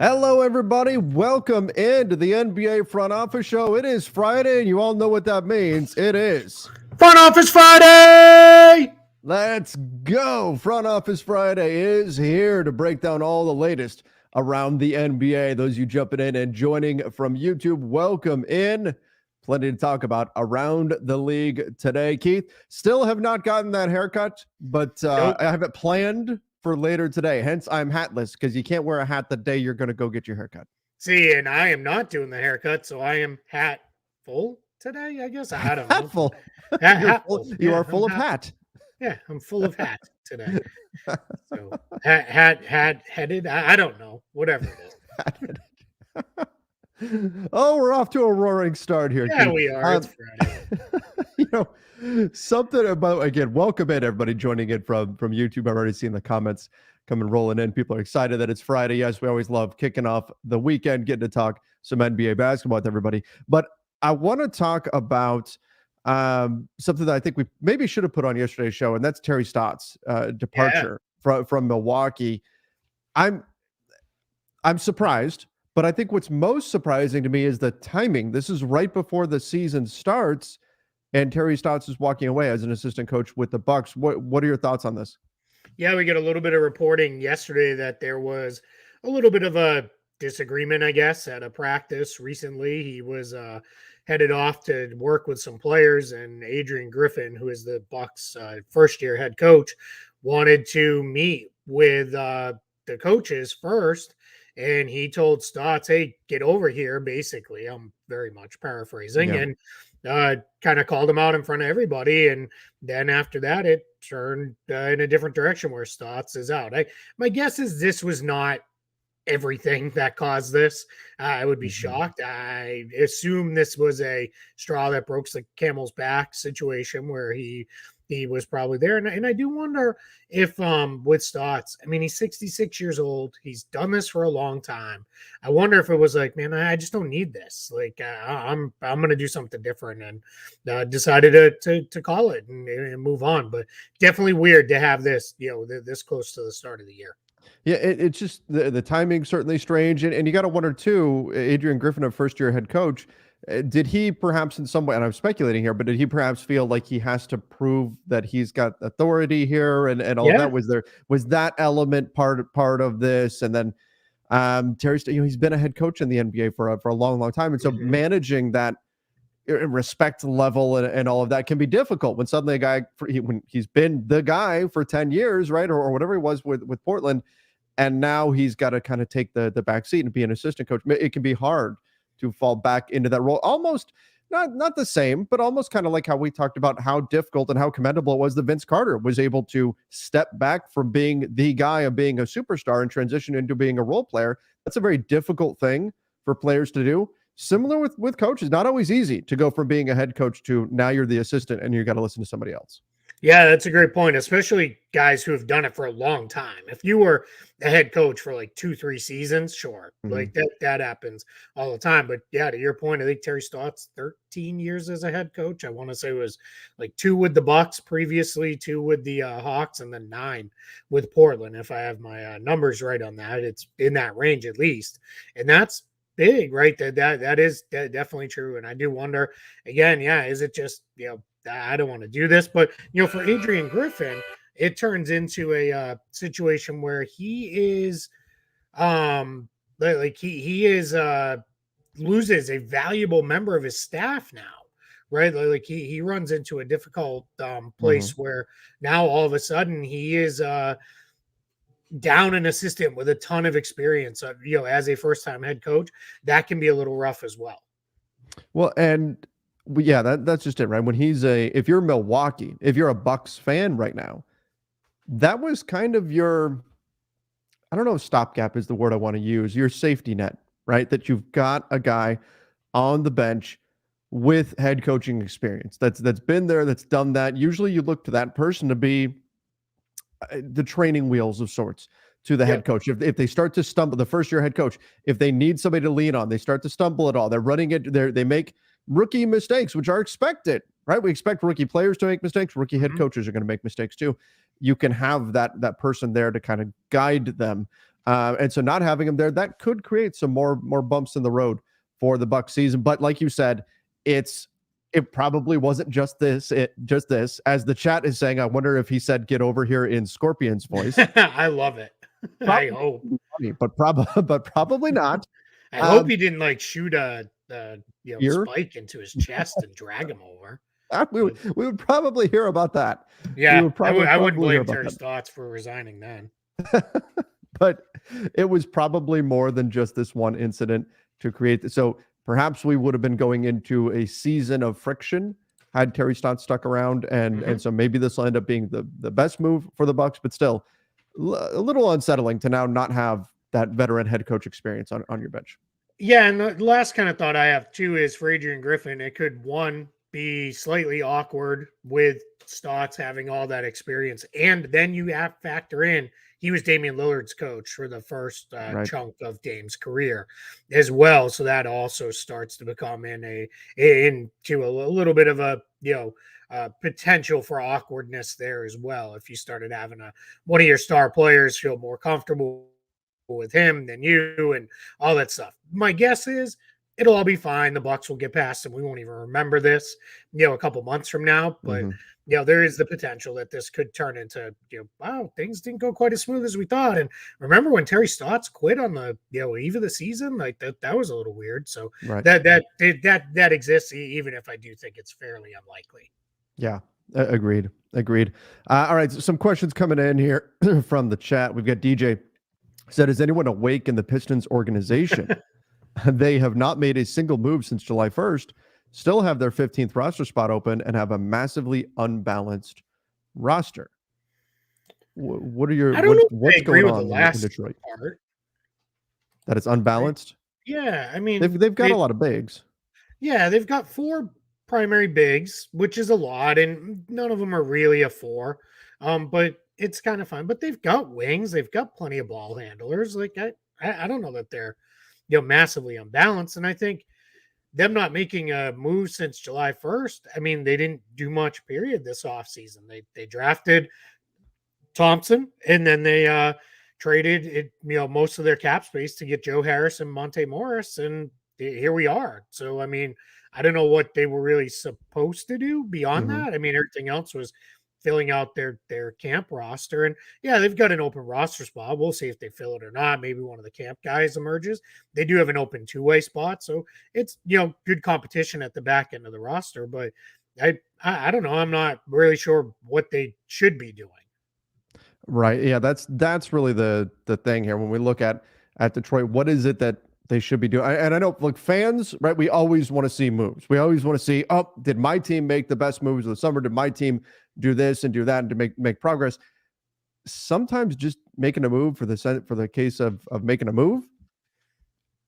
Hello, everybody. Welcome into the NBA Front Office Show. It is Friday, and you all know what that means. It is Front Office Friday! Let's go. Front Office Friday is here to break down all the latest around the NBA. Those of you jumping in and joining from YouTube, welcome in. Plenty to talk about around the league today. Keith, still have not gotten that haircut, but Nope. I have it planned for later today. Hence, I'm hatless because you can't wear a hat the day you're going to go get your haircut. See, and I am not doing the haircut, so I am hat full today, I guess. I don't know. Hatful. Hat full. full. You Yeah, are full I'm of hat. Yeah, I'm full of hat today. So headed. I don't know. Whatever it is. Oh, we're off to a roaring start here. Yeah, Keith. we are. It's Friday. Something about, again, welcome in everybody joining in from YouTube. I've already seen the comments coming rolling in. People are excited that it's Friday. Yes, we always love kicking off the weekend, getting to talk some NBA basketball with everybody. But I want to talk about something that I think we maybe should have put on yesterday's show, and that's Terry Stotts' departure from Milwaukee. I'm surprised, but I think what's most surprising to me is the timing. This is right before the season starts, and Terry Stotts is walking away as an assistant coach with the Bucks. What are your thoughts on this? Yeah, we get a little bit of reporting yesterday that there was a little bit of a disagreement, I guess, at a practice recently. He was headed off to work with some players, and Adrian Griffin, who is the Bucks' first-year head coach, wanted to meet with the coaches first, and he told Stotts, "Hey, get over here." Basically, I'm very much paraphrasing, and kind of called him out in front of everybody. And then after that, it turned in a different direction where Stotts is out. My guess is this was not everything that caused this. I would be shocked. I assume this was a straw that broke the camel's back situation where he was probably there. And I do wonder if with Stotts, I mean, he's 66 years old. He's done this for a long time. I wonder if it was like, man, I just don't need this. Like I'm going to do something different, and decided to call it and move on. But definitely weird to have this, this close to the start of the year. Yeah, it's just the timing certainly strange. And you got to wonder, too, Adrian Griffin, a first-year head coach, did he perhaps in some way, and I'm speculating here, but did he perhaps feel like he has to prove that he's got authority here and all of that? Was that element part of this? And then Terry, he's been a head coach in the NBA for a long, long time. And so managing that respect level and all of that can be difficult when suddenly a guy, when he's been the guy for 10 years, right? Or whatever he was with Portland. And now he's got to kind of take the back seat and be an assistant coach. It can be hard to fall back into that role. Almost not the same, but almost kind of like how we talked about how difficult and how commendable it was that Vince Carter was able to step back from being the guy of being a superstar and transition into being a role player. That's a very difficult thing for players to do. Similar with coaches, not always easy to go from being a head coach to now you're the assistant and you got to listen to somebody else. Yeah, that's a great point, especially guys who have done it for a long time. If you were a head coach for like 2-3 seasons, sure, like that happens all the time. But yeah, to your point, I think Terry Stotts 13 years as a head coach. I want to say it was like 2 with the Bucks previously, 2 with the Hawks, and then 9 with Portland. If I have my numbers right on that, it's in that range at least, and that's big, right? That is definitely true. And I do wonder again, is it just I don't want to do this, but for Adrian Griffin, it turns into a situation where he is he is loses a valuable member of his staff now, right? Like he runs into a difficult place where now all of a sudden he is down an assistant with a ton of experience, as a first-time head coach. That can be a little rough as well. Well, and yeah, that's just it, right? When if you're Milwaukee, if you're a Bucks fan right now, that was kind of your, I don't know if stopgap is the word I want to use, your safety net, right? That you've got a guy on the bench with head coaching experience that's been there, that's done that. Usually you look to that person to be the training wheels of sorts to the head coach. If they start to stumble, the first year head coach, if they need somebody to lean on, they start to stumble at all. They're running it. They make rookie mistakes, which are expected, right? We expect rookie players to make mistakes. Rookie head coaches are going to make mistakes too. You can have that person there to kind of guide them. And so not having him there, that could create some more bumps in the road for the Bucks season. But like you said, it probably wasn't just this. As the chat is saying, I wonder if he said "get over here" in Scorpion's voice. I love it. I hope, funny, but probably not. I hope he didn't like shoot a Ear? spike into his chest and drag him over. We would probably hear about that. Yeah, I wouldn't probably hear blame about Terry that. Stotts for resigning then. But it was probably more than just this one incident to create this. So perhaps we would have been going into a season of friction had Terry Stotts stuck around, and so maybe this will end up being the best move for the Bucks, but still a little unsettling to now not have that veteran head coach experience on your bench. Yeah, and the last kind of thought I have too is for Adrian Griffin, it could be slightly awkward with Stotts having all that experience, and then you have to factor in he was Damian Lillard's coach for the first chunk of Dame's career as well, so that also starts to become into a little bit of a potential for awkwardness there as well. If you started having one of your star players feel more comfortable with him than you and all that stuff. My guess is it'll all be fine. The Bucks will get past him. We won't even remember this, a couple months from now. But there is the potential that this could turn into, wow, things didn't go quite as smooth as we thought. And remember when Terry Stotts quit on the eve of the season? Like that was a little weird. So that exists, even if I do think it's fairly unlikely. Yeah. Agreed. All right. So some questions coming in here from the chat. We've got DJ said, is anyone awake in the Pistons organization? They have not made a single move since July 1st, still have their 15th roster spot open, and have a massively unbalanced roster. What are your what's going on in Detroit? Part. That it's unbalanced? Yeah, I mean they've got a lot of bigs. Yeah, they've got 4 primary bigs, which is a lot, and none of them are really a 4. But it's kind of fun. But they've got wings, they've got plenty of ball handlers. Like I don't know that they're massively unbalanced. And I think them not making a move since July 1st, I mean, they didn't do much period this offseason. They drafted Thompson, and then they traded it, most of their cap space to get Joe Harris and Monte Morris, and here we are. So I mean, I don't know what they were really supposed to do beyond that. I mean, everything else was filling out their camp roster. And yeah, they've got an open roster spot. We'll see if they fill it or not. Maybe one of the camp guys emerges. They do have an open 2-way spot. So it's, good competition at the back end of the roster. But I don't know. I'm not really sure what they should be doing. Right. Yeah, that's really the thing here. When we look at Detroit, what is it that they should be doing? And I know, look, fans, right, we always want to see moves. We always want to see, did my team make the best moves of the summer? Did my team do this and do that and to make progress? Sometimes just making a move for the case of making a move,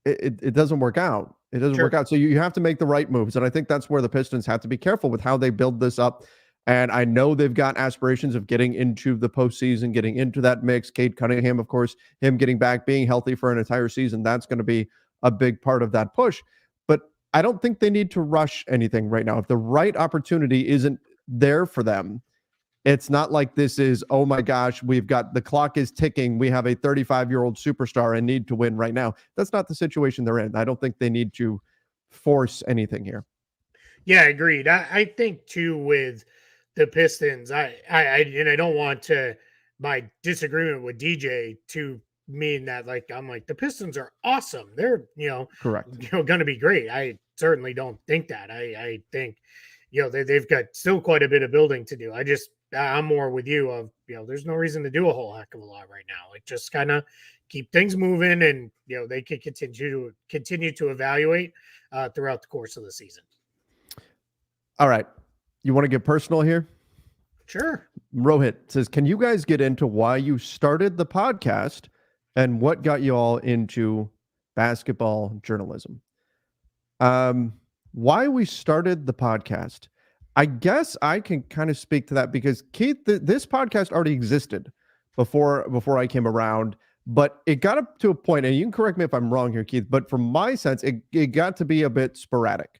it doesn't work out. It doesn't work out. So you have to make the right moves. And I think that's where the Pistons have to be careful with how they build this up. And I know they've got aspirations of getting into the postseason, getting into that mix. Cade Cunningham, of course, him getting back, being healthy for an entire season, that's going to be a big part of that push. But I don't think they need to rush anything right now. If the right opportunity isn't there for them, it's not like this is, oh my gosh, the clock is ticking. We have a 35-year-old superstar and need to win right now. That's not the situation they're in. I don't think they need to force anything here. Yeah, agreed. I think too with the Pistons, I don't want my disagreement with DJ to mean that I'm like the Pistons are awesome. They're correct. Going to be great. I certainly don't think that. I think they've got still quite a bit of building to do. I'm more with you of there's no reason to do a whole heck of a lot right now. Like just kind of keep things moving, and they can continue to evaluate throughout the course of the season. All right. You want to get personal here? Sure. Rohit says, can you guys get into why you started the podcast and what got you all into basketball journalism? Why we started the podcast. I guess I can kind of speak to that because Keith, this podcast already existed before I came around, but it got up to a point, and you can correct me if I'm wrong here, Keith, but from my sense, it got to be a bit sporadic.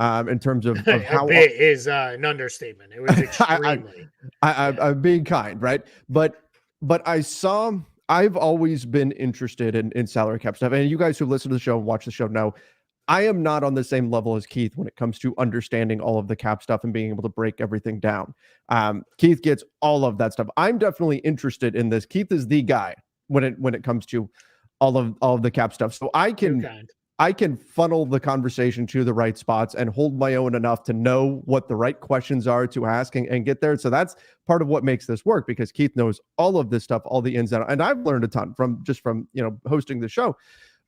In terms of how it is an understatement. It was extremely. I'm being kind, right? But I saw I've always been interested in salary cap stuff. And you guys who listen to the show and watch the show know I am not on the same level as Keith when it comes to understanding all of the cap stuff and being able to break everything down. Keith gets all of that stuff. I'm definitely interested in this. Keith is the guy when it comes to all of the cap stuff. So I can funnel the conversation to the right spots and hold my own enough to know what the right questions are to ask and get there. So that's part of what makes this work, because Keith knows all of this stuff, all the ins and outs. And I've learned a ton from hosting the show.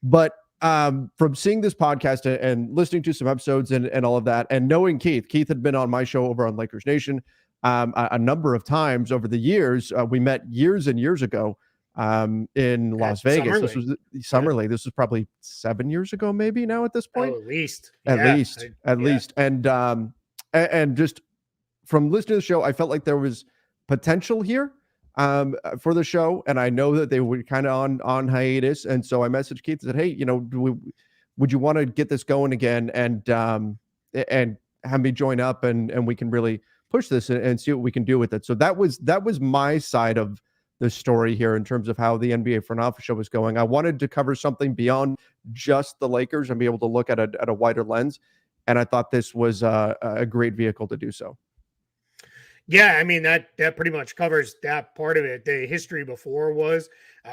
But from seeing this podcast and listening to some episodes and all of that, and knowing Keith had been on my show over on Lakers Nation a number of times over the years. We met years and years ago in Las Vegas. This was Summer League. This was probably 7 years ago, maybe now at this point. At least. And just from listening to the show, I felt like there was potential here for the show, and I know that they were kind of on hiatus, and so I messaged Keith and said, "Hey, would you want to get this going again and have me join up and we can really push this and see what we can do with it." So that was my side of the story here in terms of how the NBA front office show was going. I wanted to cover something beyond just the Lakers and be able to look at a wider lens, and I thought this was a great vehicle to do so. Yeah, I mean, that pretty much covers that part of it. The history before was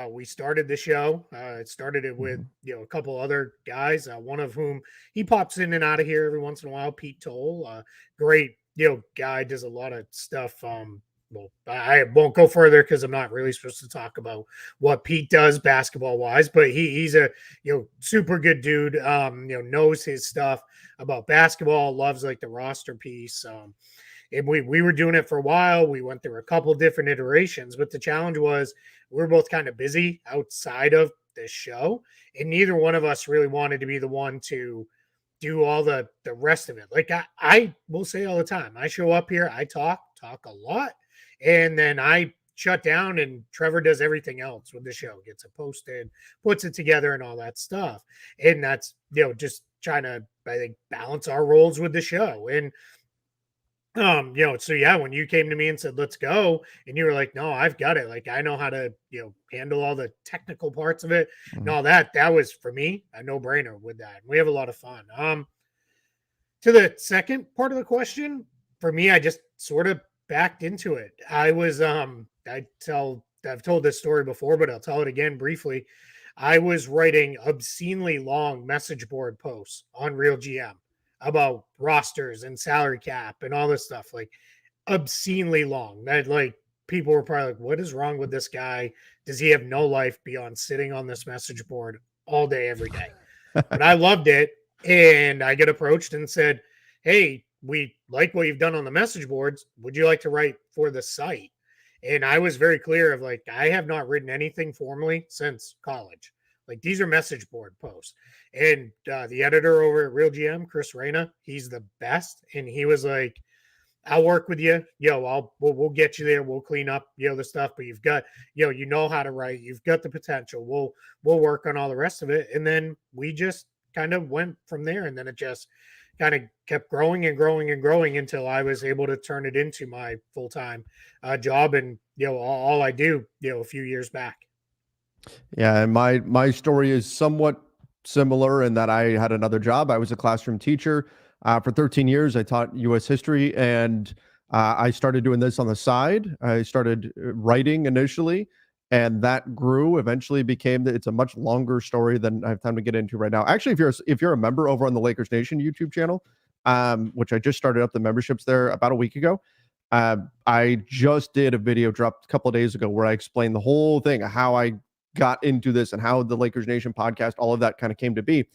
we started the show. It started it with a couple other guys, one of whom he pops in and out of here every once in a while. Pete Toll, great guy, does a lot of stuff. Well, I won't go further because I'm not really supposed to talk about what Pete does basketball wise, but he's a super good dude. Knows his stuff about basketball, loves like the roster piece. And we were doing it for a while. We went through a couple different iterations, but the challenge was we were both kind of busy outside of the show, and neither one of us really wanted to be the one to do all the rest of it. Like I will say all the time, I show up here, I talk a lot, and then I shut down, and Trevor does everything else with the show, gets it posted, puts it together, and all that stuff. And that's just trying to, I think, balance our roles with the show. And so yeah, when you came to me and said, let's go, and you were like, no, I've got it. Like, I know how to, handle all the technical parts of it and all that. That was for me a no brainer with that. We have a lot of fun. To the second part of the question, for me, I just sort of backed into it. I was, I've told this story before, but I'll tell it again briefly. I was writing obscenely long message board posts on Real GM about rosters and salary cap and all this stuff, like obscenely long. That like people were probably like, what is wrong with this guy? Does he have no life beyond sitting on this message board all day, every day? But I loved it. And I get approached and said, hey, we like what you've done on the message boards. Would you like to write for the site? And I was very clear of like, I have not written anything formally since college. Like, these are message board posts. And the editor over at Real GM, Chris Reyna, he's the best. And he was like, I'll work with you. We'll get you there. We'll clean up, the stuff. But you've got, you know how to write. You've got the potential. We'll work on all the rest of it. And then we just kind of went from there. And then it just kind of kept growing and growing and growing until I was able to turn it into my full-time job. And, all I do, a few years back. Yeah, and my story is somewhat similar in that I had another job. I was a classroom teacher for 13 years. I taught U.S. history, and I started doing this on the side. I started writing initially, and that grew. Eventually, it's a much longer story than I have time to get into right now. Actually, if you're a member over on the Lakers Nation YouTube channel, which I just started up the memberships there about a week ago. I just did a video dropped a couple of days ago where I explained the whole thing, how I got into this and how the Lakers Nation podcast, all of that kind of came to be.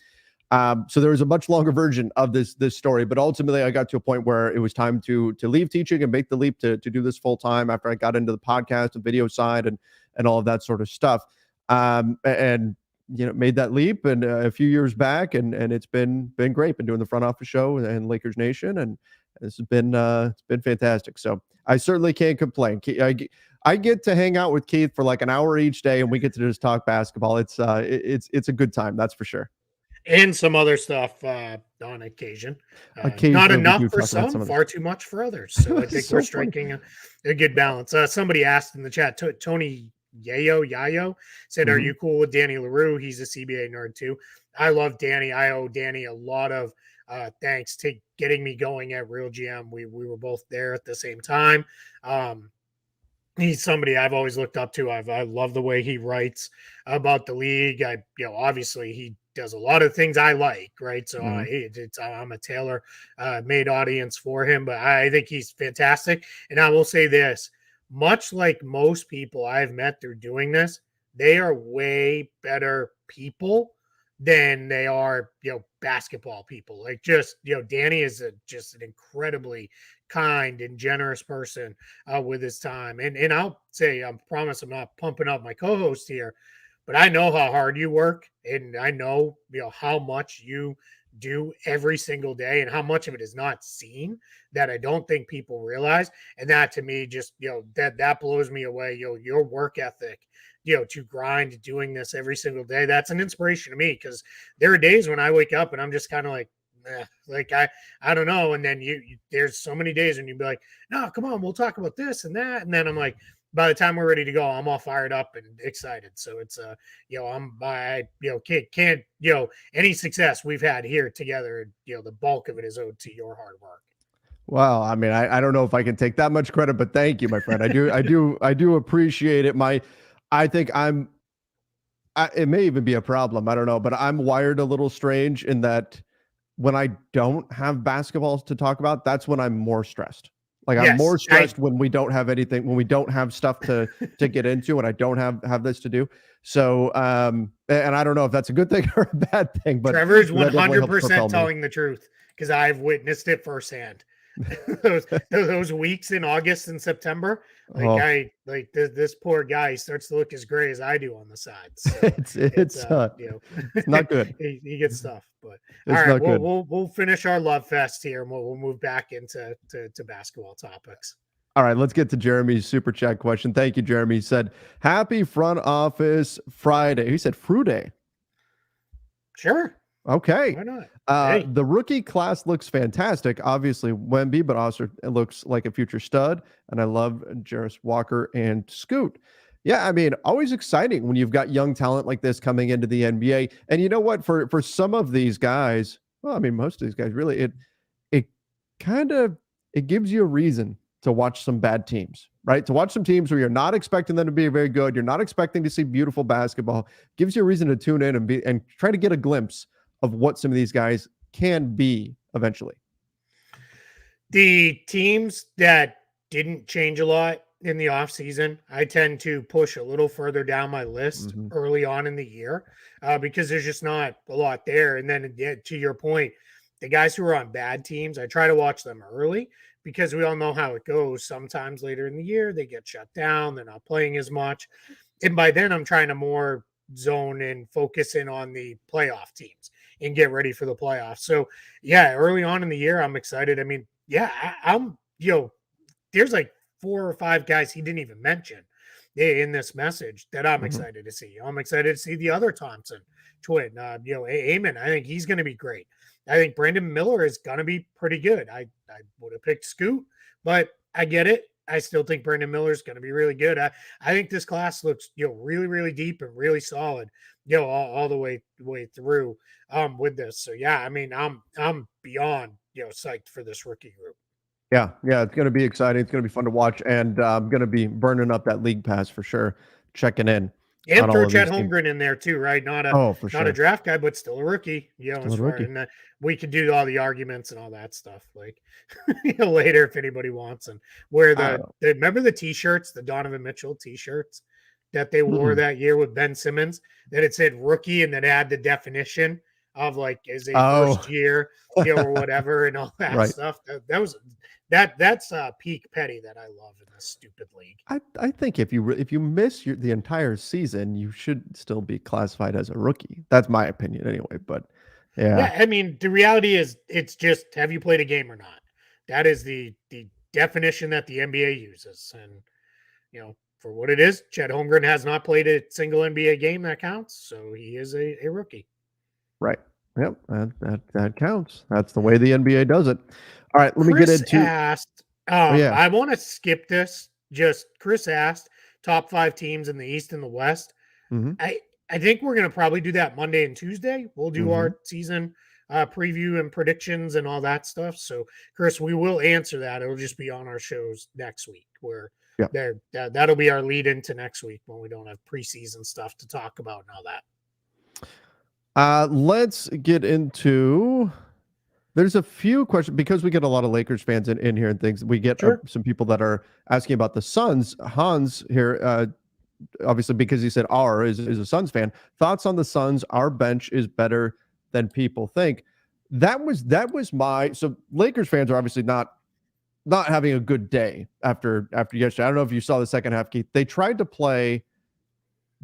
So there was a much longer version of this story, but ultimately I got to a point where it was time to leave teaching and make the leap to do this full time after I got into the podcast and video side and all of that sort of stuff. And made that leap and a few years back, and it's been great. Been doing the front office show and Lakers Nation, and it's been fantastic. So I certainly can't complain. I get to hang out with Keith for like an hour each day, and we get to just talk basketball. It's a good time, that's for sure. And some other stuff on occasion. Not enough for some, far too much for others. So I think we're striking a good balance. Somebody asked in the chat, Tony Yayo said, "Are Mm-hmm. you cool with Danny LaRue? He's a CBA nerd too." I love Danny. I owe Danny a lot of thanks to getting me going at Real GM. We were both there at the same time. He's somebody I've always looked up to. I love the way he writes about the league. Obviously he does a lot of things I like, right? So Mm-hmm. I'm a tailor made audience for him, but I think he's fantastic. And I will say this, much like most people I've met through doing this, they are way better people than they are, basketball people. Like just, Danny is just an incredibly kind and generous person with his time. And I'll say, I promise I'm not pumping up my co-host here, but I know how hard you work, and I know how much you do every single day, and how much of it is not seen that I don't think people realize. And that to me, just that blows me away. Your work ethic, to grind doing this every single day. That's an inspiration to me, because there are days when I wake up and I'm just kind of like, like I don't know. And then there's so many days when you'd be like, no, come on, we'll talk about this and that. And then I'm like, by the time we're ready to go, I'm all fired up and excited. So it's can't any success we've had here together, the bulk of it is owed to your hard work. Well, I mean, I don't know if I can take that much credit, but thank you, my friend. I do appreciate it. I think it may even be a problem. I don't know, but I'm wired a little strange in that when I don't have basketball to talk about, that's when I'm more stressed. Like I'm more stressed when we don't have anything, when we don't have stuff to get into, and I don't have this to do. So, and I don't know if that's a good thing or a bad thing, but Trevor's 100% telling the truth, because I've witnessed it firsthand. those weeks in August and September, this poor guy starts to look as gray as I do on the sides. So it's not good. he gets stuff, but all right, we'll finish our love fest here, and we'll move back into basketball topics. All right, let's get to Jeremy's super chat question. Thank you, Jeremy. He said, "Happy front office Friday." He said, "Friday." Sure. Okay. Why not? The rookie class looks fantastic. Obviously, Wemby, but also it looks like a future stud. And I love Jarris Walker and Scoot. Yeah, I mean, always exciting when you've got young talent like this coming into the NBA. And you know what? For some of these guys, well, I mean, most of these guys, really, it kind of it gives you a reason to watch some bad teams, right? To watch some teams where you're not expecting them to be very good, you're not expecting to see beautiful basketball. Gives you a reason to tune in and try to get a glimpse of what some of these guys can be eventually. The teams that didn't change a lot in the offseason, I tend to push a little further down my list early on in the year because there's just not a lot there. And then to your point, the guys who are on bad teams, I try to watch them early, because we all know how it goes. Sometimes later in the year, they get shut down. They're not playing as much. And by then, I'm trying to more zone and focus in on the playoff teams and get ready for the playoffs. So, yeah, early on in the year, I'm excited. I mean, yeah, I'm there's like 4 or 5 guys he didn't even mention in this message that I'm excited to see. I'm excited to see the other Thompson twin, Amon. I think he's going to be great. I think Brandon Miller is going to be pretty good. I would have picked Scoot, but I get it. I still think Brandon Miller is going to be really good. I think this class looks, really, really deep and really solid, all the way through with this. So yeah, I mean, I'm beyond, psyched for this rookie group. Yeah, it's going to be exciting. It's going to be fun to watch, and I'm going to be burning up that league pass for sure, checking in. And throw Chet Holmgren in there too, right? Not a draft guy, but still a rookie. And we could do all the arguments and all that stuff, like later if anybody wants. And wear remember the T-shirts, the Donovan Mitchell T-shirts that they wore that year with Ben Simmons, that it said rookie and then add the definition of like is a first year, or whatever, and all that stuff. That's peak petty that I love in this stupid league. I think if you miss the entire season, you should still be classified as a rookie. That's my opinion anyway. But yeah, I mean, the reality is it's just, have you played a game or not? That is the definition that the NBA uses. And for what it is, Chet Holmgren has not played a single NBA game that counts, so he is a rookie. Right. Yep. That counts. That's the way the NBA does it. All right. Let me get into. Asked, I want to skip this. Just Chris asked, top 5 teams in the East and the West. Mm-hmm. I think we're going to probably do that Monday and Tuesday. We'll do Mm-hmm. our season preview and predictions and all that stuff. So, Chris, we will answer that. It'll just be on our shows next week, where that'll be our lead into next week when we don't have preseason stuff to talk about and all that. Let's get into. There's a few questions because we get a lot of Lakers fans in here and things. We get some people that are asking about the Suns. Hans here, obviously because he said is a Suns fan. Thoughts on the Suns? Our bench is better than people think. That was so Lakers fans are obviously not having a good day after yesterday. I don't know if you saw the second half, Keith. They tried to play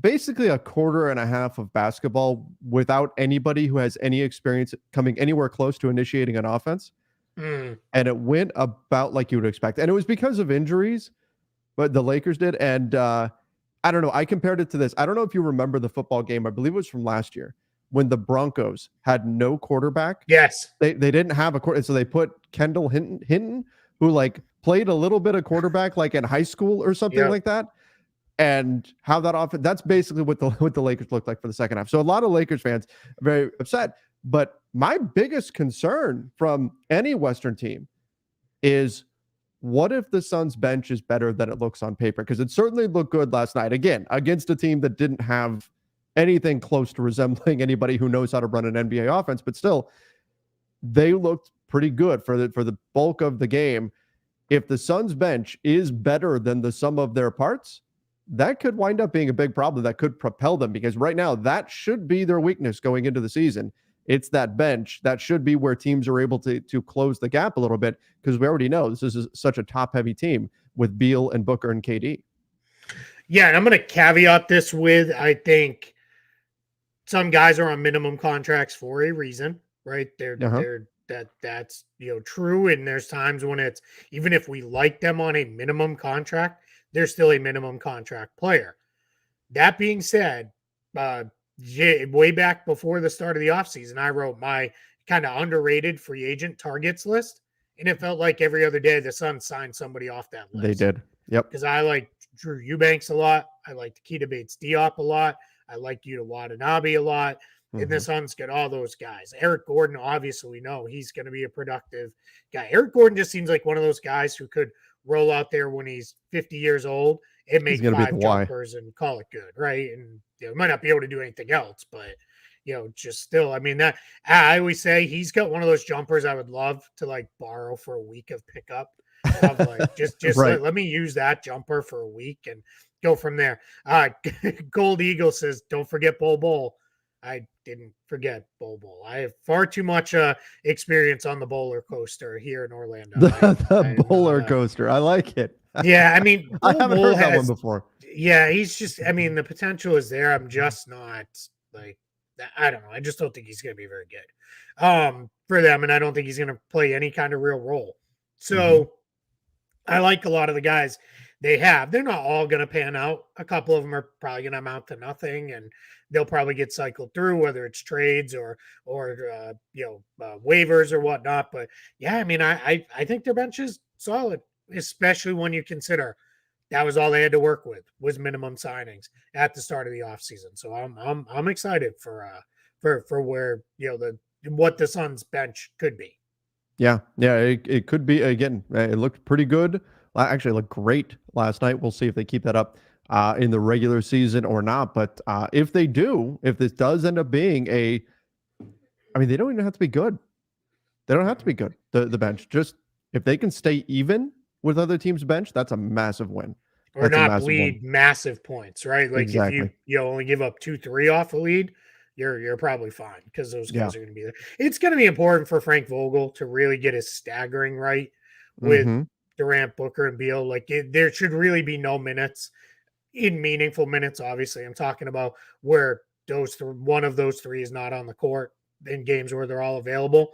basically a quarter and a half of basketball without anybody who has any experience coming anywhere close to initiating an offense. And it went about like you would expect. And it was because of injuries, but the Lakers did. And I don't know. I compared it to this. I don't know if you remember the football game. I believe it was from last year when the Broncos had no quarterback. Yes. They didn't have a quarterback. So they put Kendall Hinton, who like played a little bit of quarterback like in high school or something like that. And how that offense, that's basically what the Lakers looked like for the second half. So a lot of Lakers fans are very upset. But my biggest concern from any Western team is what if the Suns bench is better than it looks on paper? Because it certainly looked good last night, again, against a team that didn't have anything close to resembling anybody who knows how to run an NBA offense. But still, they looked pretty good for the bulk of the game. If the Suns bench is better than the sum of their parts, that could wind up being a big problem that could propel them, because right now that should be their weakness going into the season. It's that bench. That should be where teams are able to close the gap a little bit, because we already know this is such a top-heavy team with Beal and Booker and KD. Yeah, and I'm going to caveat this with, I think some guys are on minimum contracts for a reason, right? That's true, and there's times when it's, even if we like them on a minimum contract, they're still a minimum contract player. That being said, way back before the start of the offseason, I wrote my kind of underrated free agent targets list, and it felt like every other day the Suns signed somebody off that list. They did. Yep. Because I like Drew Eubanks a lot. I like Keita Bates-Diop a lot. I like Yuta Watanabe a lot. And the Suns get all those guys. Eric Gordon, obviously, we know he's going to be a productive guy. Eric Gordon just seems like one of those guys who could roll out there when he's 50 years old and make 5 jumpers and call it good, right? And might not be able to do anything else, but just still, I mean, that I always say he's got one of those jumpers I would love to like borrow for a week of pickup. Of like just right. let me use that jumper for a week and go from there. Gold Eagle says, don't forget Bol. I didn't forget Bol. I have far too much experience on the bowler coaster here in Orlando. The bowler coaster. I like it. Yeah, I mean, I haven't heard that one before. Yeah, he's just, I mean, the potential is there. I'm just not like, I don't know. I just don't think he's going to be very good for them. And I don't think he's going to play any kind of real role. So I like a lot of the guys they have. They're not all going to pan out. A couple of them are probably going to amount to nothing, and they'll probably get cycled through, whether it's trades or waivers or whatnot. But yeah, I mean, I think their bench is solid, especially when you consider that was all they had to work with was minimum signings at the start of the offseason. So I'm excited for where what the Suns bench could be. Yeah, it could be. Again, it looked pretty good. Actually, it looked great last night. We'll see if they keep that up in the regular season or not. But if they do, if this does end up being they don't even have to be good. They don't have to be good. The bench, just if they can stay even with other teams' bench, that's a massive win. Or not bleed massive points, right? Like exactly. If you only give up 2-3 off a lead, you're probably fine because those guys are going to be there. It's going to be important for Frank Vogel to really get his staggering right with Durant, Booker, and Beal. Like there should really be no minutes in meaningful minutes. Obviously, I'm talking about where one of those three is not on the court in games where they're all available.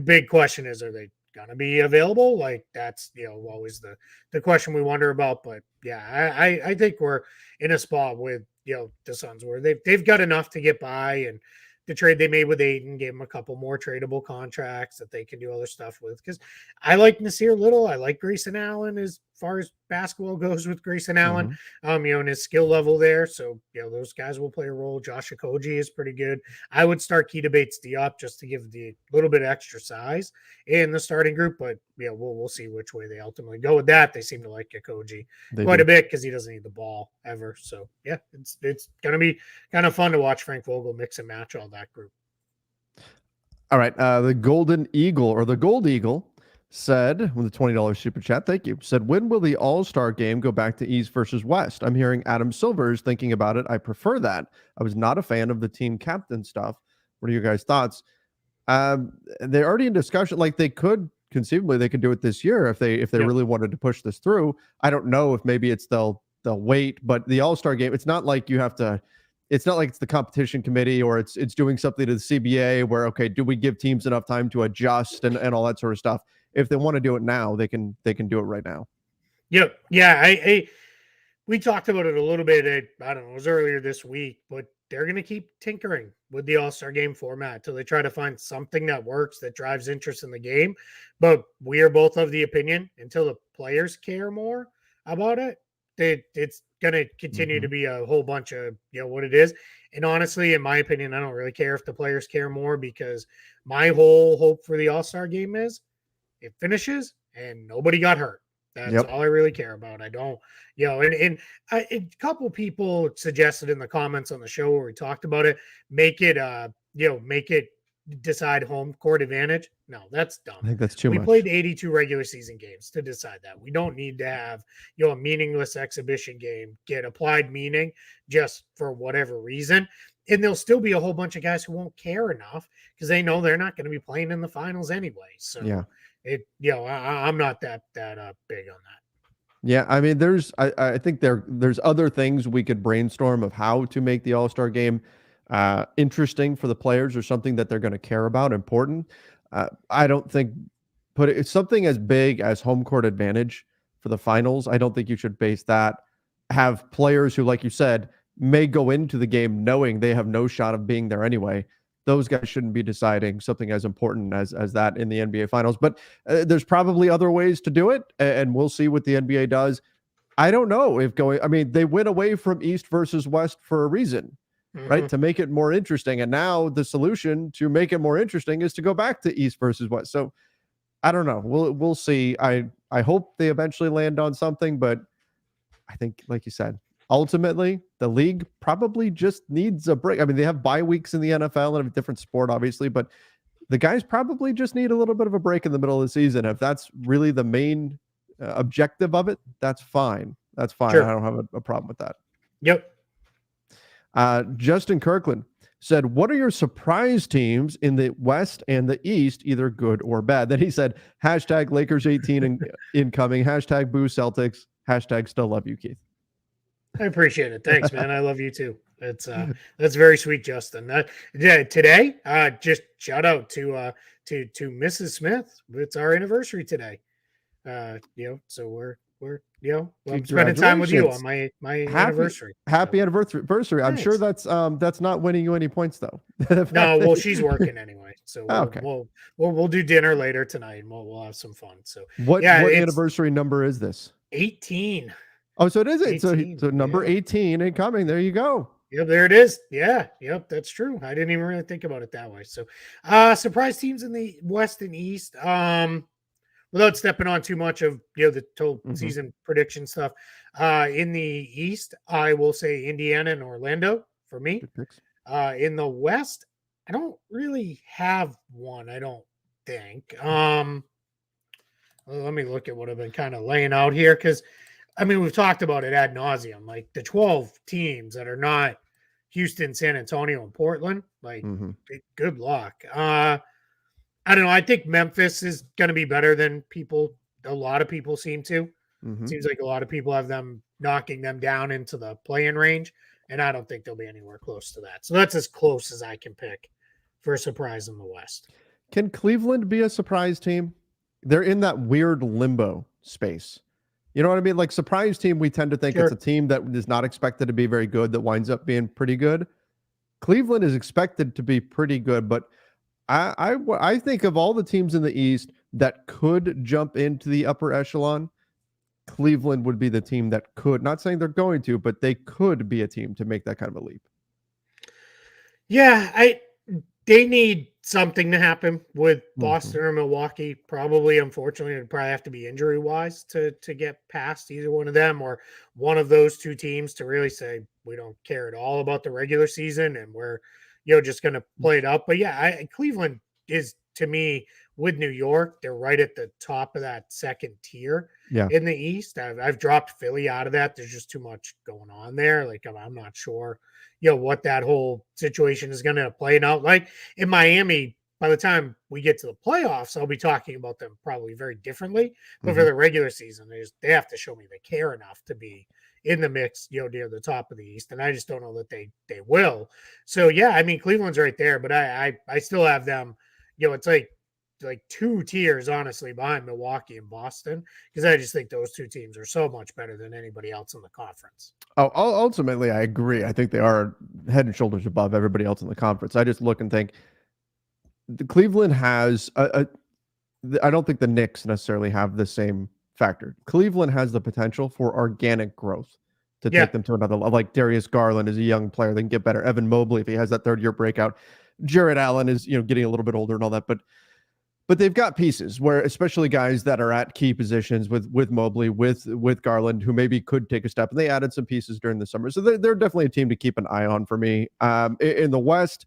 Big question is, are they going to be available? Like that's always the question we wonder about. But yeah, I think we're in a spot with the Suns where they've got enough to get by, and the trade they made with Aiden gave them a couple more tradable contracts that they can do other stuff with. Because I like Nasir Little, I like Grayson Allen as far as basketball goes with Grayson Allen, Mm-hmm. and his skill level there. So, those guys will play a role. Josh Okogie is pretty good. I would start Keita Bates-Diop just to give the little bit of extra size in the starting group, but we'll see which way they ultimately go with that. They seem to like Okogie quite a bit because he doesn't need the ball ever. So, it's going to be kind of fun to watch Frank Vogel mix and match all that group. All right. The Golden Eagle or the Gold Eagle said with a $20 super chat, thank you, said, when will the All-Star game go back to East versus West? I'm hearing Adam Silver's thinking about it. I prefer that. I was not a fan of the team captain stuff. What are your guys' thoughts? They're already in discussion. Like they could conceivably they could do it this year if they really wanted to push this through. I don't know if maybe it's they'll wait, but the All-Star game, it's not like you have to. It's not like it's the competition committee or it's doing something to the CBA where, okay, do we give teams enough time to adjust and all that sort of stuff? If they want to do it now, they can do it right now. Yep. Yeah. We talked about it a little bit. I don't know, it was earlier this week, but they're going to keep tinkering with the All-Star game format till they try to find something that works, that drives interest in the game. But we are both of the opinion until the players care more about it, it's going to continue to be a whole bunch of, what it is. And honestly, in my opinion, I don't really care if the players care more because my whole hope for the All-Star game is it finishes and nobody got hurt. That's all I really care about. I don't, and a couple people suggested in the comments on the show where we talked about it, make it decide home court advantage. No, that's dumb. I think that's too much. We played 82 regular season games to decide that. We don't need to have, a meaningless exhibition game get applied meaning just for whatever reason. And there'll still be a whole bunch of guys who won't care enough because they know they're not going to be playing in the finals anyway. So I'm not that big on that. Yeah, I mean, I think there's other things we could brainstorm of how to make the All-Star game interesting for the players or something that they're going to care about, important. I don't think it's something as big as home court advantage for the finals. I don't think you should base that. Have players who, like you said, may go into the game knowing they have no shot of being there anyway. Those guys shouldn't be deciding something as important as that in the NBA Finals. But there's probably other ways to do it, and we'll see what the NBA does. I don't know if they went away from East versus West for a reason, right? To make it more interesting. And now the solution to make it more interesting is to go back to East versus West. So I don't know. We'll see. I hope they eventually land on something, but I think, like you said, ultimately, the league probably just needs a break. I mean, they have bye weeks in the NFL and a different sport, obviously, but the guys probably just need a little bit of a break in the middle of the season. If that's really the main objective of it, that's fine. That's fine. Sure. I don't have a problem with that. Yep. Justin Kirkland said, what are your surprise teams in the West and the East, either good or bad? Then he said, hashtag Lakers 18 incoming, hashtag boo Celtics, hashtag still love you, Keith. I appreciate it. Thanks, man. I love you too. That's very sweet, Justin. Today, just shout out to Mrs. Smith. It's our anniversary today. So we're I'm spending time with you on my anniversry. Happy anniversary. I'm sure that's not winning you any points though. No, well, she's working anyway. So we'll do dinner later tonight and we'll have some fun. So what anniversary number is this? 18. Oh, so it is 18. So number 18 incoming. There you go. Yep, there it is. Yeah, yep, that's true. I didn't even really think about it that way. So surprise teams in the West and East. Without stepping on too much of the total season prediction stuff. In the East, I will say Indiana and Orlando for me. In the West, I don't really have one, I don't think. Let me look at what I've been kind of laying out here because we've talked about it ad nauseum, like the 12 teams that are not Houston, San Antonio, and Portland, good luck. I don't know. I think Memphis is going to be better than a lot of people seem to. It seems like a lot of people have them knocking them down into the play-in range, and I don't think they'll be anywhere close to that. So that's as close as I can pick for a surprise in the West. Can Cleveland be a surprise team? They're in that weird limbo space. You know what I mean? Like surprise team, we tend to think it's a team that is not expected to be very good that winds up being pretty good. Cleveland is expected to be pretty good, but I think of all the teams in the East that could jump into the upper echelon, Cleveland would be the team that could, not saying they're going to, but they could be a team to make that kind of a leap. Yeah, they need something to happen with Mm-hmm. Boston or Milwaukee. Probably, unfortunately, it'd probably have to be injury wise to get past either one of them or one of those two teams to really say we don't care at all about the regular season and we're just going to play it up. But yeah, Cleveland is to me with New York, they're right at the top of that second tier Yeah. in the East. I've dropped Philly out of that. There's just too much going on there. Like I'm not sure what that whole situation is going to play out like in Miami. By the time we get to the playoffs, I'll be talking about them probably very differently. But for the regular season, they have to show me they care enough to be in the mix, near the top of the East, and I just don't know that they will. So yeah, I mean Cleveland's right there, but I still have them. It's like two tiers honestly behind Milwaukee and Boston because I just think those two teams are so much better than anybody else in the conference. Oh, ultimately, I agree. I think they are head and shoulders above everybody else in the conference. I just look and think the Cleveland has I don't think the Knicks necessarily have the same factor. Cleveland has the potential for organic growth to take them to another level. Like Darius Garland is a young player, they can get better. Evan Mobley, if he has that third-year breakout. Jarrett Allen is getting a little bit older and all that, but they've got pieces where, especially guys that are at key positions with Mobley, with Garland, who maybe could take a step. And they added some pieces during the summer, so they're definitely a team to keep an eye on for me. In the West,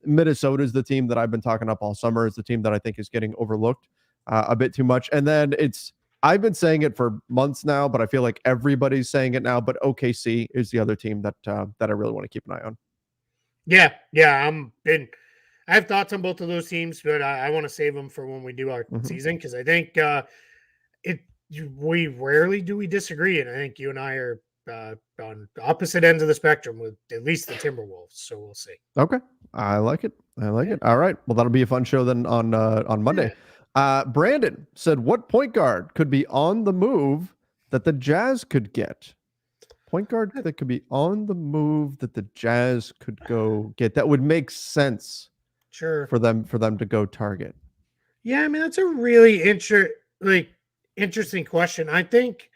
Minnesota is the team that I've been talking up all summer. Is the team that I think is getting overlooked a bit too much. And then I've been saying it for months now, but I feel like everybody's saying it now. But OKC is the other team that I really want to keep an eye on. Yeah. I have thoughts on both of those teams, but I want to save them for when we do our season because I think we rarely do we disagree, and I think you and I are on opposite ends of the spectrum with at least the Timberwolves. So we'll see. Okay, I like it. All right, well that'll be a fun show then on Monday. Brandon said, "What point guard could be on the move that the Jazz could get?" Point guard that could be on the move that the Jazz could go get. That would make sense. Sure. For them to go target. Yeah, I mean that's a really interesting question. I think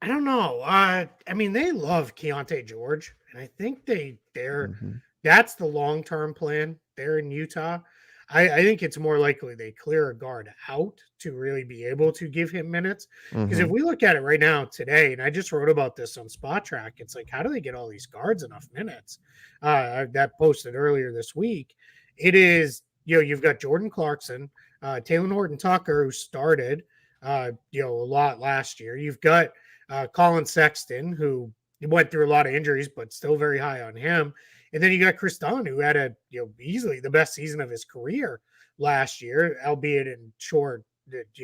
I don't know. I mean they love Keontae George, and I think that's the long-term plan there in Utah. I think it's more likely they clear a guard out to really be able to give him minutes. Because if we look at it right now today, and I just wrote about this on Spot Track, it's like, how do they get all these guards enough minutes? That posted earlier this week. It is, you've got Jordan Clarkson, Taylor Horton-Tucker, who started, a lot last year. You've got Colin Sexton, who went through a lot of injuries, but still very high on him. And then you got Chris Dunn, who had easily the best season of his career last year, albeit in short,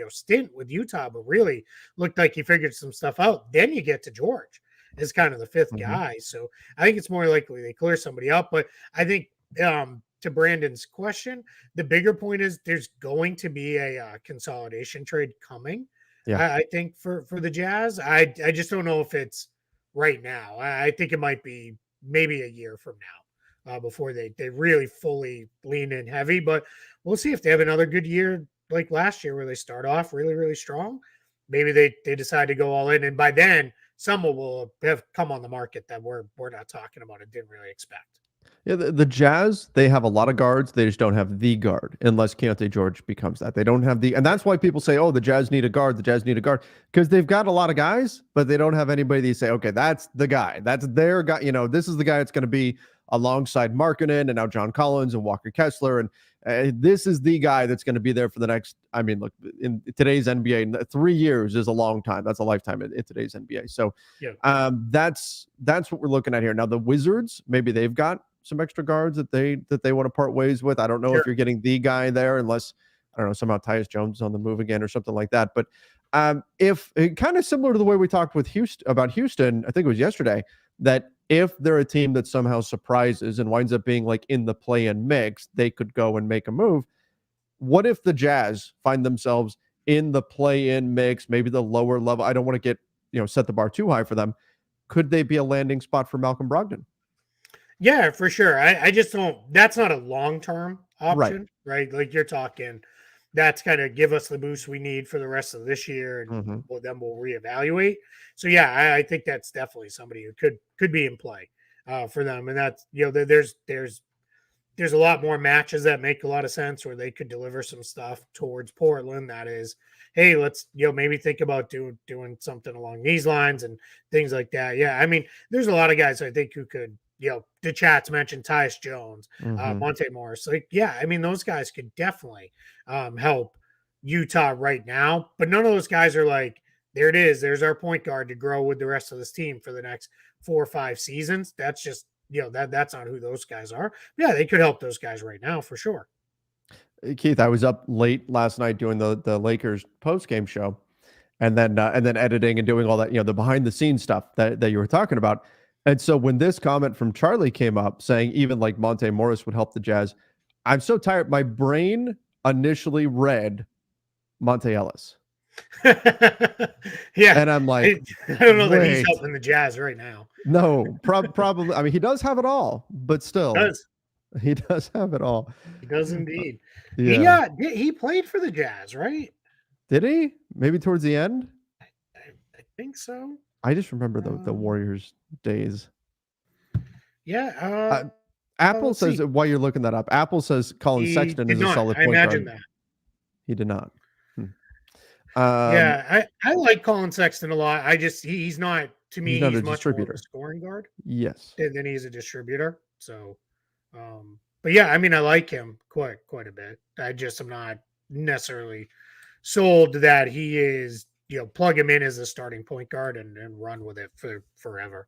stint with Utah, but really looked like he figured some stuff out. Then you get to George as kind of the fifth guy. So I think it's more likely they clear somebody up. But I think to Brandon's question, the bigger point is there's going to be a consolidation trade coming. Yeah. I think for the Jazz, I just don't know if it's right now. I think it might be maybe a year from now before they really fully lean in heavy. But we'll see if they have another good year like last year where they start off really, really strong. Maybe they decide to go all in. And by then, someone will have come on the market that we're not talking about and didn't really expect. Yeah, the Jazz, they have a lot of guards. They just don't have the guard unless Keontae George becomes that. They don't have and that's why people say, oh, the Jazz need a guard. The Jazz need a guard because they've got a lot of guys, but they don't have anybody that you say, okay, that's the guy. That's their guy. This is the guy that's going to be alongside Markkanen and now John Collins and Walker Kessler. And this is the guy that's going to be there for the next, I mean, look, in today's NBA, 3 years is a long time. That's a lifetime in today's NBA. So that's what we're looking at here. Now, the Wizards, maybe they've got some extra guards that they want to part ways with. I don't know if you're getting the guy there unless, I don't know, somehow Tyus Jones is on the move again or something like that. But if kind of similar to the way we talked with Houston, I think it was yesterday, that if they're a team that somehow surprises and winds up being like in the play-in mix, they could go and make a move. What if the Jazz find themselves in the play-in mix, maybe the lower level? I don't want to get, set the bar too high for them. Could they be a landing spot for Malcolm Brogdon? Yeah, for sure. I just don't, that's not a long-term option, right? Like you're talking that's kind of give us the boost we need for the rest of this year, and Hmm. then we'll reevaluate. So yeah, I think that's definitely somebody who could be in play for them, and that's there's a lot more matches that make a lot of sense where they could deliver some stuff towards Portland. That is, hey, let's maybe think about doing something along these lines and things like that. Yeah, I mean, there's a lot of guys I think who could. The chat's mentioned Tyus Jones, Hmm. Monte Morris. Like, yeah, I mean, those guys could definitely help Utah right now. But none of those guys are like, there it is. There's our point guard to grow with the rest of this team for the next 4 or 5 seasons. That's just that's not who those guys are. Yeah, they could help those guys right now for sure. Keith, I was up late last night doing the Lakers post game show, and then editing and doing all that, the behind the scenes stuff that you were talking about. And so when this comment from Charlie came up saying even like Monte Morris would help the Jazz, I'm so tired. My brain initially read Monte Ellis, Yeah, and I'm like, I don't know that he's wait, helping the Jazz right now. no, probably. I mean, he does have it all, but He still, does he does have it all. he does indeed? Yeah, He played for the Jazz, right? did he? Maybe towards the end. I think so. I just remember the Um, Warriors days. yeah. Uh, Apple Let's says see. while you're looking that up, Apple says Colin He Sexton did is a not. solid I point imagine guard. that. He did not. Um, Yeah, I like Colin Sexton a lot. He's not to he's me. not a He's much more of a distributor. scoring guard Yes. than he's a distributor. So, but yeah, I mean, I like him quite a bit. I just am not necessarily sold that he is. Plug him in as a starting point guard and run with it for forever.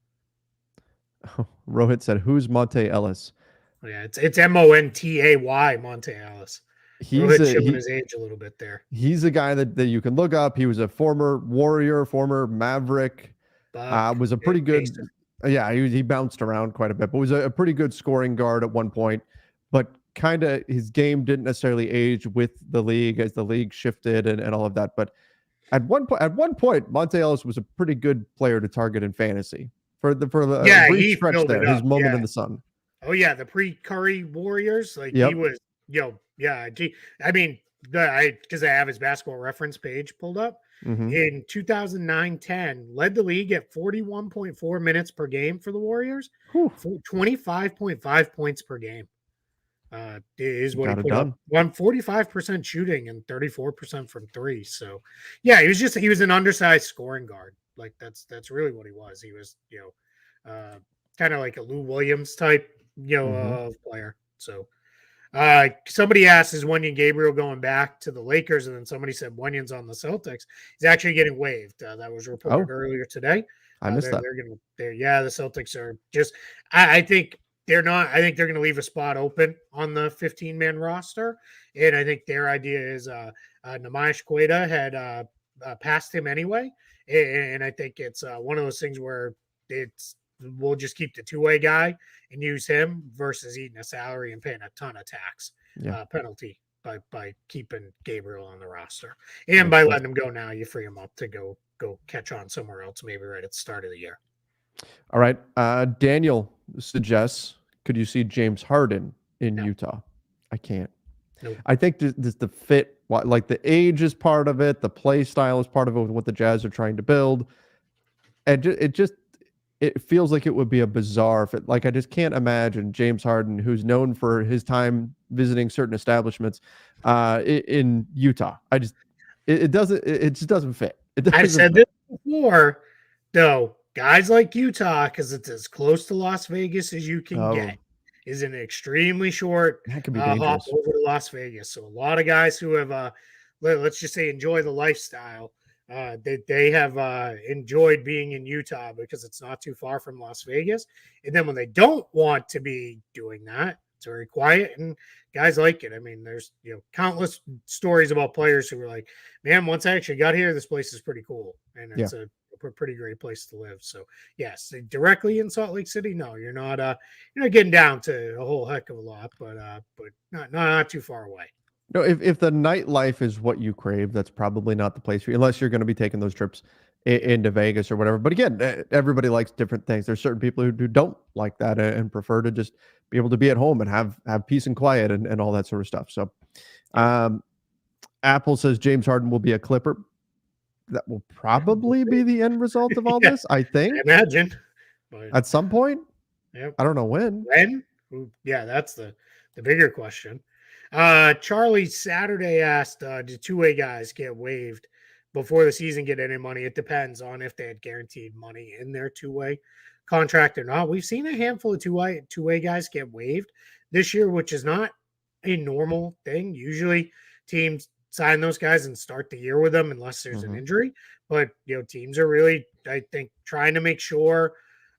Rohit said, "Who's Monte Ellis?" Yeah, it's Montay Monte Ellis. He's Rohit a showing he. his age a little bit there. He's a guy that you can look up. He was a former Warrior, former Maverick. Buck, Was a pretty Pacer. good. Yeah, he bounced around quite a bit, but was a pretty good scoring guard at one point. But kind of his game didn't necessarily age with the league as the league shifted and all of that. But at one point, Monte Ellis was a pretty good player to target in fantasy for a Yeah, brief he stretch filled there. it His up. moment in Yeah. the sun. Oh yeah, the pre-Curry Warriors, like he Yep. was, yeah. I mean, because I have his basketball reference page pulled up Hmm. in 2009-10, led the league at 41.4 minutes per game for the Warriors, 25.5 points per game. Is what he Got it put up. done. 45% shooting and 34% from three. So, yeah, he was an undersized scoring guard. Like that's really what he was. He was, kind of like a Lou Williams type, Hmm. of player. So, somebody asked, is Wenyen Gabriel going back to the Lakers? And then somebody said Wenyen's on the Celtics. He's actually getting waived. That was reported Oh, earlier today. I missed that. They're going to, yeah, the Celtics are just, I think they're not, I think they're going to leave a spot open on the 15-man roster. And I think their idea is Namash Queta had passed him anyway. And I think it's one of those things where we'll just keep the two-way guy and use him versus eating a salary and paying a ton of tax Yeah, penalty by keeping Gabriel on the roster. And makes by sense. letting him go now, you free him up to go catch on somewhere else, maybe right at the start of the year. All right. Daniel suggests, could you see James Harden in No. Utah? I can't. Nope. I think this the fit, like the age is part of it, the play style is part of it with what the Jazz are trying to build, and it feels like it would be a bizarre fit. Like I just can't imagine James Harden, who's known for his time visiting certain establishments, in Utah. It doesn't it just doesn't fit. It I've doesn't said fit. this before, though. Guys like Utah, because it's as close to Las Vegas as you can Oh, get, is an extremely short that could be hop dangerous. over to Las Vegas. So a lot of guys who have, let's just say, enjoy the lifestyle, they have enjoyed being in Utah because it's not too far from Las Vegas. And then when they don't want to be doing that, it's very quiet, and guys like it. I mean, there's countless stories about players who were like, "Man, once I actually got here, this place is pretty cool, and Yeah. it's a pretty great place to live." So yes, directly in Salt Lake City, no, you're not getting down to a whole heck of a lot, but not too far away. No, if the nightlife is what you crave, that's probably not the place for you, unless you're going to be taking those trips into Vegas or whatever. But again, everybody likes different things. There's certain people who don't like that and prefer to just be able to be at home and have peace and quiet and all that sort of stuff. So, Yep. um, Apple says James Harden will be a Clipper. That will probably be the end result of all Yeah, this, I think, I imagine. But at some point. yep. I don't know when. When? Yeah, that's the bigger question. Charlie Saturday asked, do two-way guys get waived before the season get any money? It depends on if they had guaranteed money in their two-way contract or not. We've seen a handful of two-way guys get waived this year, which is not a normal thing. Usually teams sign those guys and start the year with them unless there's an injury. But teams are really, I think, trying to make sure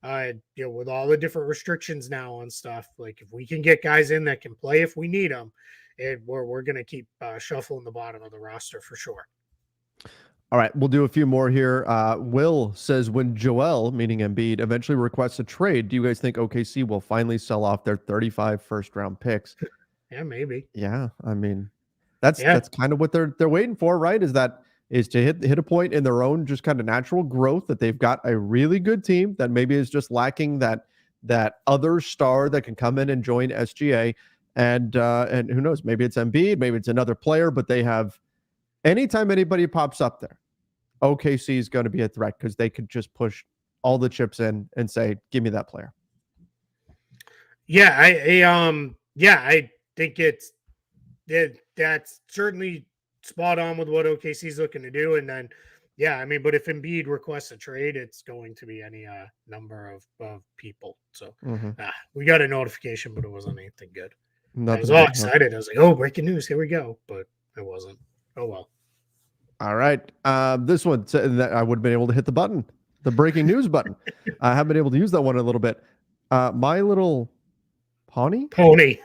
with all the different restrictions now on stuff, like if we can get guys in that can play if we need them, we're going to keep shuffling the bottom of the roster for sure. All right, we'll do a few more here. Will says, when Joel, meaning Embiid, eventually requests a trade, do you guys think OKC will finally sell off their 35 first-round picks? Yeah, maybe. Yeah, I mean, that's kind of what they're waiting for, right? Is to hit a point in their own just kind of natural growth, that they've got a really good team that maybe is just lacking that other star that can come in and join SGA, and who knows, maybe it's Embiid, maybe it's another player, but they have, anytime anybody pops up there, OKC is going to be a threat because they could just push all the chips in and say, give me that player. Yeah, I think that's certainly spot on with what OKC is looking to do. And then, but if Embiid requests a trade, it's going to be any number of people. So we got a notification, but it wasn't anything good. I was all excited. I was like, oh, breaking news. Here we go. But it wasn't. Oh, well. All right. This one, I would have been able to hit the button, the breaking news button. I haven't been able to use that one a little bit. My Little Pony? Pony.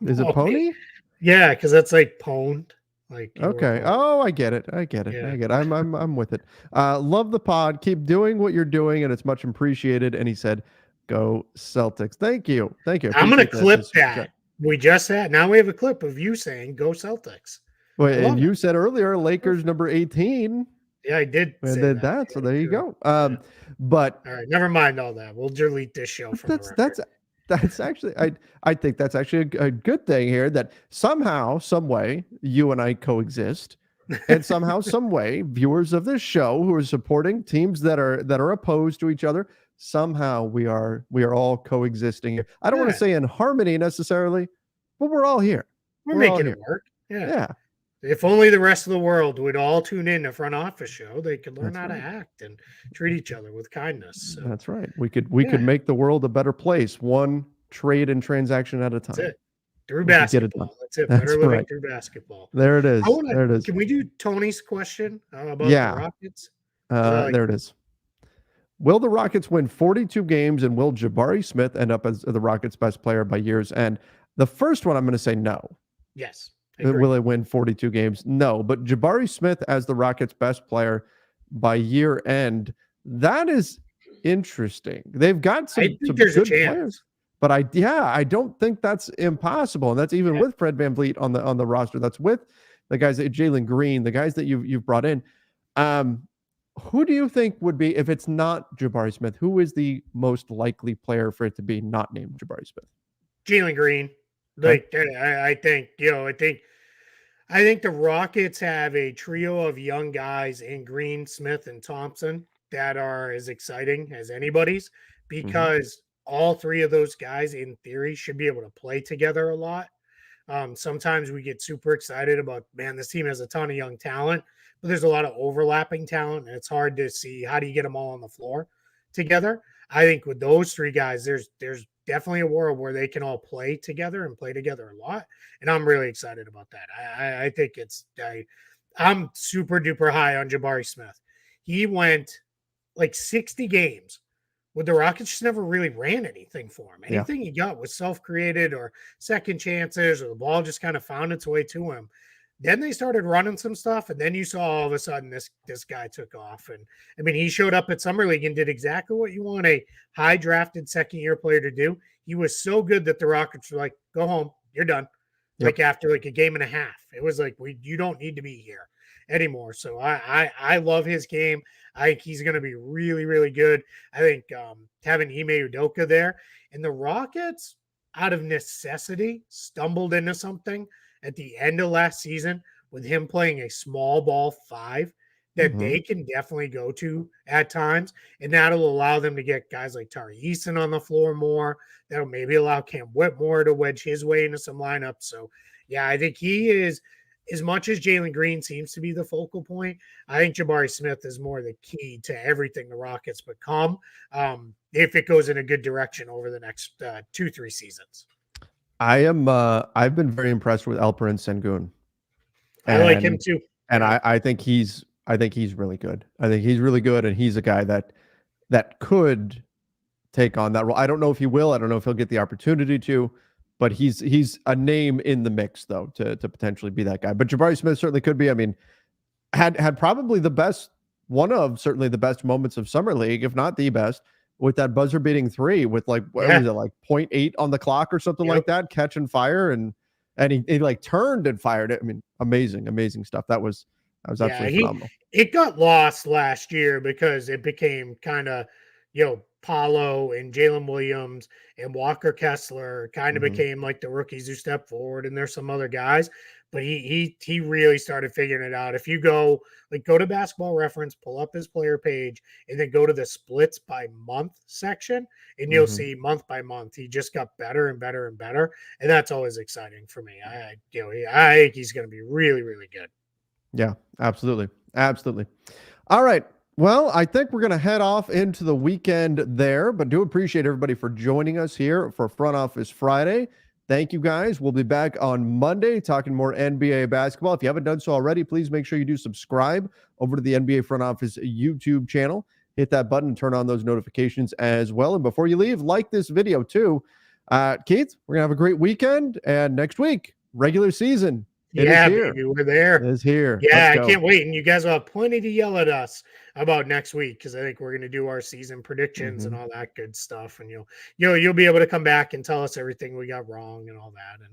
Is it Pony? Yeah, because that's like pwned. Like, okay. Oh, I get it. Yeah. I'm with it. Love the pod. Keep doing what you're doing, and it's much appreciated. And he said, "Go Celtics." Thank you. I'm gonna clip that. We just had. Now we have a clip of you saying, "Go Celtics." Well, and you said earlier, Lakers number 18. Yeah, I did. And then that. So there you go. But all right, never mind all that. We'll delete this show from that's actually, I think that's actually a good thing here, that somehow, some way, you and I coexist, and somehow, some way, viewers of this show who are supporting teams that are opposed to each other, somehow we are all coexisting here. I don't want to say in harmony necessarily, but we're all here. We're making it work. Yeah. If only the rest of the world would all tune in to Front Office Show, they could learn how to act and treat each other with kindness. So. That's right. We could make the world a better place, one trade and transaction at a time. That's it. Through basketball. That's it. Better living through basketball. There it is. There it is. Can we do Tony's question about the Rockets? There it is. Will the Rockets win 42 games, and will Jabari Smith end up as the Rockets' best player by year's end? The first one, I'm going to say no. Yes. Will they win 42 games? No. But Jabari Smith as the Rockets' best player by year end, that is interesting. They've got some good players. But I don't think that's impossible. And that's even with Fred VanVleet on the roster. That's with the guys that Jalen Green, the guys that you've brought in. Who do you think would be, if it's not Jabari Smith, who is the most likely player for it to be not named Jabari Smith? Jalen Green. Like, I think the Rockets have a trio of young guys in Green, Smith, and Thompson that are as exciting as anybody's, because all three of those guys, in theory, should be able to play together a lot. Sometimes we get super excited about, man, this team has a ton of young talent, but there's a lot of overlapping talent, and it's hard to see how do you get them all on the floor together. I think with those three guys, there's definitely a world where they can all play together and play together a lot. And I'm really excited about that. I think I'm super duper high on Jabari Smith. He went like 60 games with the Rockets, just never really ran anything for him. Anything he got was self-created or second chances, or the ball just kind of found its way to him. Then they started running some stuff, and then you saw all of a sudden this guy took off. And I mean, he showed up at Summer League and did exactly what you want a high drafted second-year player to do. He was so good that the Rockets were like, go home, you're done. Like after like a game and a half. It was like, you don't need to be here anymore. So I love his game. I think he's going to be really, really good. I think having Ime Udoka there, and the Rockets, out of necessity, stumbled into something at the end of last season with him playing a small ball 5 that Mhm. they can definitely go to at times. And that'll allow them to get guys like Tari Eason on the floor more. That'll maybe allow Cam Whitmore to wedge his way into some lineups. So, yeah, I think he is, as much as Jalen Green seems to be the focal point, I think Jabari Smith is more the key to everything the Rockets become if it goes in a good direction over the next 2-3 seasons. I've been very impressed with Alperen Sengun. I like him And too. and I think he's really good. I think he's really good, and he's a guy that could take on that role. I don't know if he will. I don't know if he'll get the opportunity to, but he's a name in the mix though to potentially be that guy. But Jabari Smith certainly could be. I mean, had probably one of certainly the best moments of summer league, if not the best, with that buzzer beating 3 with like what was it, like 0.8 on the clock or something like that, catch and fire, and he like turned and fired it. I mean, amazing stuff. That was absolutely phenomenal. It got lost last year because it became kind of, Paulo and Jalen Williams and Walker Kessler kind of became like the rookies who step forward, and there's some other guys, but he really started figuring it out. If you go to Basketball Reference, pull up his player page, and then go to the splits by month section, and you'll see month by month he just got better and better and better, and that's always exciting for me. I think he's going to be really, really good. Yeah, absolutely. All right. Well, I think we're going to head off into the weekend there, but do appreciate everybody for joining us here for Front Office Friday. Thank you guys. We'll be back on Monday talking more NBA basketball. If you haven't done so already, please make sure you do subscribe over to the NBA Front Office YouTube channel. Hit that button and turn on those notifications as well. And before you leave, like this video too. Keith, we're going to have a great weekend. And next week, regular season. Baby, we're there. It is here. Yeah, I can't wait. And you guys will have plenty to yell at us about next week, because I think we're going to do our season predictions and all that good stuff. And you'll be able to come back and tell us everything we got wrong and all that.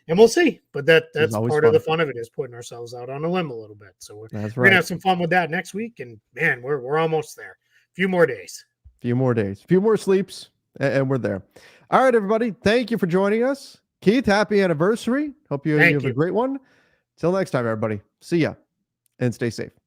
And we'll see. But that's part of the fun of it, is putting ourselves out on a limb a little bit. So we're going to have some fun with that next week. And man, we're almost there. A few more days. A few more sleeps, and we're there. All right, everybody. Thank you for joining us. Keith, happy anniversary. Hope you have a great one. Till next time, everybody. See ya and stay safe.